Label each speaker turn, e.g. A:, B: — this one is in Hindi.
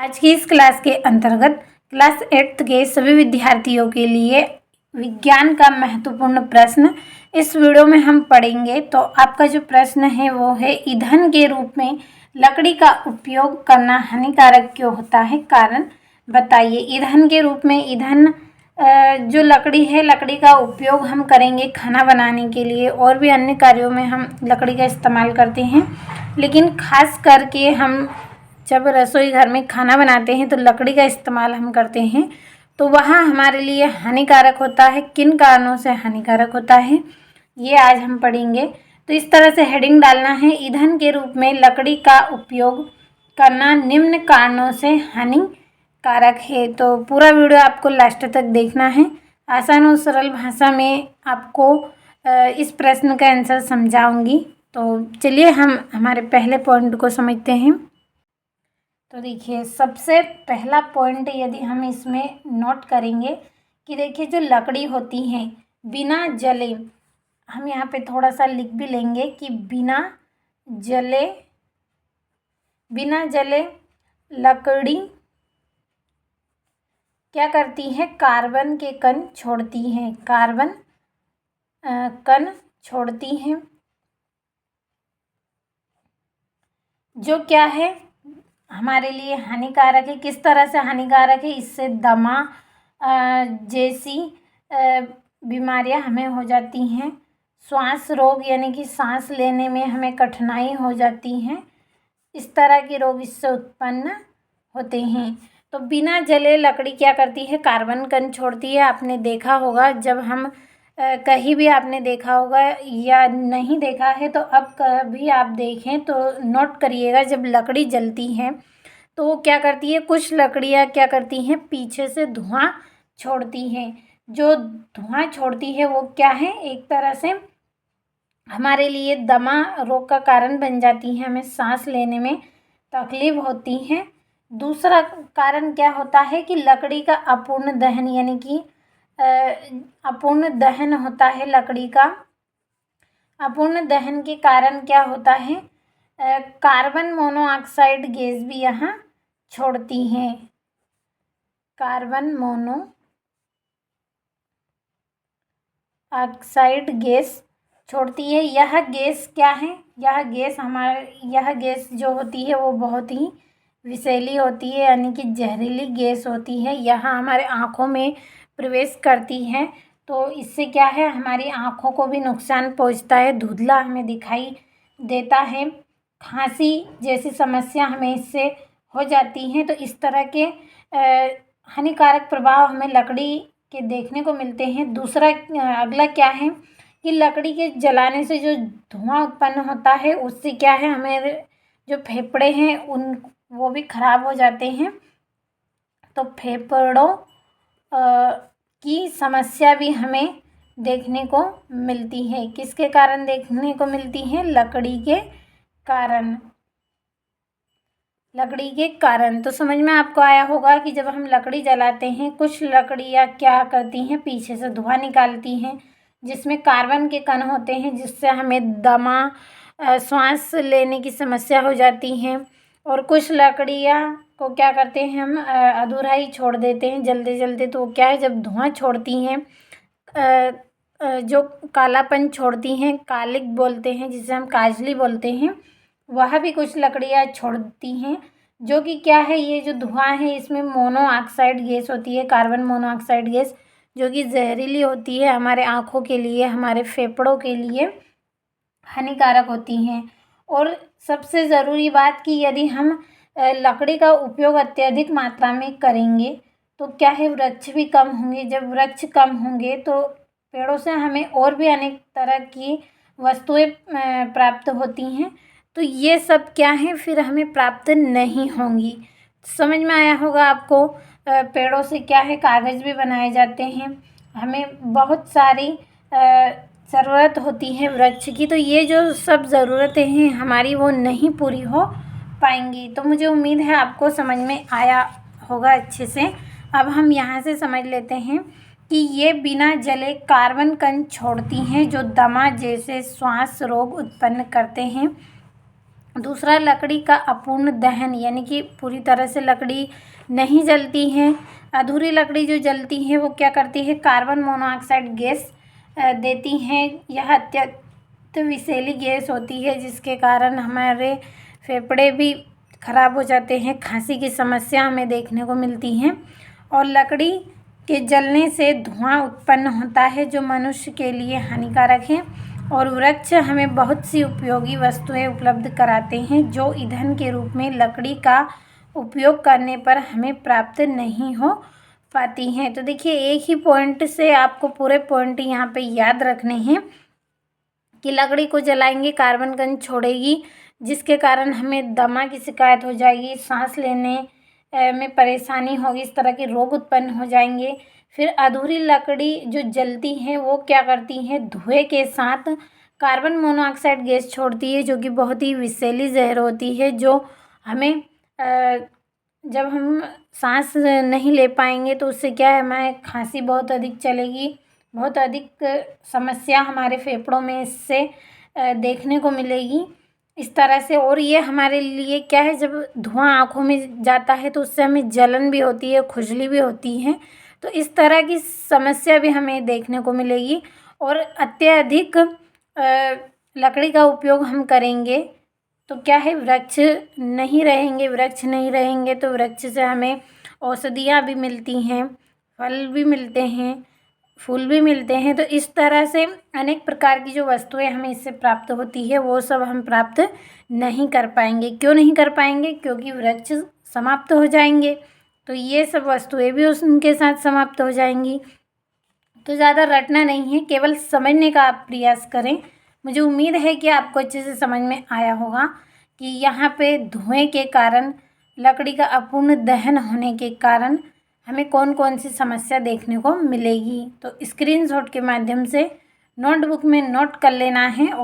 A: आज की इस क्लास के अंतर्गत क्लास 8th के सभी विद्यार्थियों के लिए विज्ञान का महत्वपूर्ण प्रश्न इस वीडियो में हम पढ़ेंगे। तो आपका जो प्रश्न है वो है, ईंधन के रूप में लकड़ी का उपयोग करना हानिकारक क्यों होता है, कारण बताइए। ईंधन के रूप में जो लकड़ी है, लकड़ी का उपयोग हम करेंगे खाना बनाने के लिए, और भी अन्य कार्यों में हम लकड़ी का इस्तेमाल करते हैं, लेकिन खास करके हम जब रसोई घर में खाना बनाते हैं तो लकड़ी का इस्तेमाल हम करते हैं, तो वह हमारे लिए हानिकारक होता है। किन कारणों से हानिकारक होता है ये आज हम पढ़ेंगे। तो इस तरह से हेडिंग डालना है, ईंधन के रूप में लकड़ी का उपयोग करना निम्न कारणों से हानिकारक है। तो पूरा वीडियो आपको लास्ट तक देखना है। आसान और सरल भाषा में आपको इस प्रश्न का आंसर समझाऊंगी। तो चलिए हम हमारे पहले पॉइंट को समझते हैं। तो देखिए, सबसे पहला पॉइंट यदि हम इसमें नोट करेंगे कि देखिए, जो लकड़ी होती है बिना जले, हम यहाँ पे थोड़ा सा लिख भी लेंगे कि बिना जले लकड़ी क्या करती है, कार्बन के कण छोड़ती है, कार्बन कण छोड़ती है, जो क्या है हमारे लिए हानिकारक है। किस तरह से हानिकारक है, इससे दमा जैसी बीमारियां हमें हो जाती हैं, श्वास रोग यानी कि सांस लेने में हमें कठिनाई हो जाती है, इस तरह के रोग इससे उत्पन्न होते हैं। तो बिना जले लकड़ी क्या करती है, कार्बन कण छोड़ती है। आपने देखा होगा, जब हम कहीं भी आपने देखा होगा, या नहीं देखा है तो अब कभी आप देखें तो नोट करिएगा, जब लकड़ी जलती है तो वो क्या करती है, कुछ लकड़ियाँ क्या करती हैं, पीछे से धुआं छोड़ती हैं। जो धुआं छोड़ती है वो क्या है, एक तरह से हमारे लिए दमा रोग का कारण बन जाती है, हमें सांस लेने में तकलीफ होती है। दूसरा कारण क्या होता है कि लकड़ी का अपूर्ण दहन, यानी कि अपूर्ण दहन होता है लकड़ी का। अपूर्ण दहन के कारण क्या होता है, कार्बन मोनोऑक्साइड गैस भी यहाँ छोड़ती हैं, कार्बन मोनोऑक्साइड गैस छोड़ती है। यह गैस क्या है, यह गैस जो होती है वो बहुत ही विषैली होती है, यानी कि जहरीली गैस होती है। यह हमारे आँखों में प्रवेश करती है, तो इससे क्या है, हमारी आँखों को भी नुकसान पहुंचता है, धुंधला हमें दिखाई देता है, खांसी जैसी समस्या हमें इससे हो जाती हैं। तो इस तरह के हानिकारक प्रभाव हमें लकड़ी के देखने को मिलते हैं। दूसरा अगला क्या है कि लकड़ी के जलाने से जो धुआं उत्पन्न होता है उससे क्या है, हमें जो फेफड़े हैं वो भी खराब हो जाते हैं। तो फेफड़ों की समस्या भी हमें देखने को मिलती है। किसके कारण देखने को मिलती है, लकड़ी के कारण। तो समझ में आपको आया होगा कि जब हम लकड़ी जलाते हैं, कुछ लकड़ियाँ क्या करती हैं, पीछे से धुआं निकालती हैं, जिसमें कार्बन के कण होते हैं, जिससे हमें दमा सांस लेने की समस्या हो जाती हैं। और कुछ लकड़ियाँ को क्या करते हैं, हम अधूरा ही छोड़ देते हैं जल्दी जल्दी। तो क्या है, जब धुआं छोड़ती हैं, जो कालापन छोड़ती हैं, कालिक बोलते हैं जिसे हम काजली बोलते हैं, वह भी कुछ लकड़ियाँ छोड़ती हैं, जो कि क्या है, ये जो धुआं है इसमें मोनोऑक्साइड गैस होती है, कार्बन मोनोऑक्साइड गैस, जो कि जहरीली होती है, हमारे आँखों के लिए, हमारे फेफड़ों के लिए हानिकारक होती हैं। और सबसे ज़रूरी बात कि यदि हम लकड़ी का उपयोग अत्यधिक मात्रा में करेंगे तो क्या है, वृक्ष भी कम होंगे। जब वृक्ष कम होंगे तो पेड़ों से हमें और भी अनेक तरह की वस्तुएं प्राप्त होती हैं, तो ये सब क्या है, फिर हमें प्राप्त नहीं होंगी। समझ में आया होगा आपको। पेड़ों से क्या है, कागज़ भी बनाए जाते हैं, हमें बहुत सारी ज़रूरत होती है वृक्ष की। तो ये जो सब ज़रूरतें हैं हमारी, वो नहीं पूरी हो पाएंगी। तो मुझे उम्मीद है आपको समझ में आया होगा अच्छे से। अब हम यहाँ से समझ लेते हैं कि ये बिना जले कार्बन कण छोड़ती हैं, जो दमा जैसे श्वास रोग उत्पन्न करते हैं, दूसरा, लकड़ी का अपूर्ण दहन, यानी कि पूरी तरह से लकड़ी नहीं जलती है। अधूरी लकड़ी जो जलती है वो क्या करती है, कार्बन मोनोऑक्साइड गैस देती हैं। यह अत्यंत विषैली गैस होती है, जिसके कारण हमारे फेफड़े भी खराब हो जाते हैं, खांसी की समस्या हमें देखने को मिलती हैं। और लकड़ी के जलने से धुआं उत्पन्न होता है, जो मनुष्य के लिए हानिकारक है। और वृक्ष हमें बहुत सी उपयोगी वस्तुएं उपलब्ध कराते हैं, जो ईंधन के रूप में लकड़ी का उपयोग करने पर हमें प्राप्त नहीं हो पाती हैं। तो देखिए, एक ही पॉइंट से आपको पूरे पॉइंट यहाँ पे याद रखने हैं कि लकड़ी को जलाएंगे कार्बन कण छोड़ेगी, जिसके कारण हमें दमा की शिकायत हो जाएगी, सांस लेने में परेशानी होगी, इस तरह के रोग उत्पन्न हो जाएंगे। फिर अधूरी लकड़ी जो जलती है वो क्या करती है, धुएं के साथ कार्बन मोनोऑक्साइड गैस छोड़ती है, जो कि बहुत ही विषैली जहर होती है, जो हमें जब हम सांस नहीं ले पाएंगे तो उससे क्या है, हमें खांसी बहुत अधिक चलेगी, बहुत अधिक समस्या हमारे फेफड़ों में इससे देखने को मिलेगी इस तरह से। और ये हमारे लिए क्या है, जब धुआं आँखों में जाता है तो उससे हमें जलन भी होती है, खुजली भी होती है, तो इस तरह की समस्या भी हमें देखने को मिलेगी। और अत्यधिक लकड़ी का उपयोग हम करेंगे तो क्या है, वृक्ष नहीं रहेंगे तो वृक्ष से हमें औषधियाँ भी मिलती हैं, फल भी मिलते हैं, फूल भी मिलते हैं। तो इस तरह से अनेक प्रकार की जो वस्तुएं हमें इससे प्राप्त होती है वो सब हम प्राप्त नहीं कर पाएंगे। क्यों नहीं कर पाएंगे, क्योंकि वृक्ष समाप्त हो जाएंगे, तो ये सब वस्तुएं भी उनके साथ समाप्त हो जाएंगी। तो ज़्यादा रटना नहीं है, केवल समझने का आप प्रयास करें। मुझे उम्मीद है कि आपको अच्छे से समझ में आया होगा कि यहाँ पे धुएं के कारण, लकड़ी का अपूर्ण दहन होने के कारण हमें कौन कौन सी समस्या देखने को मिलेगी। तो स्क्रीनशॉट के माध्यम से नोटबुक में नोट कर लेना है। और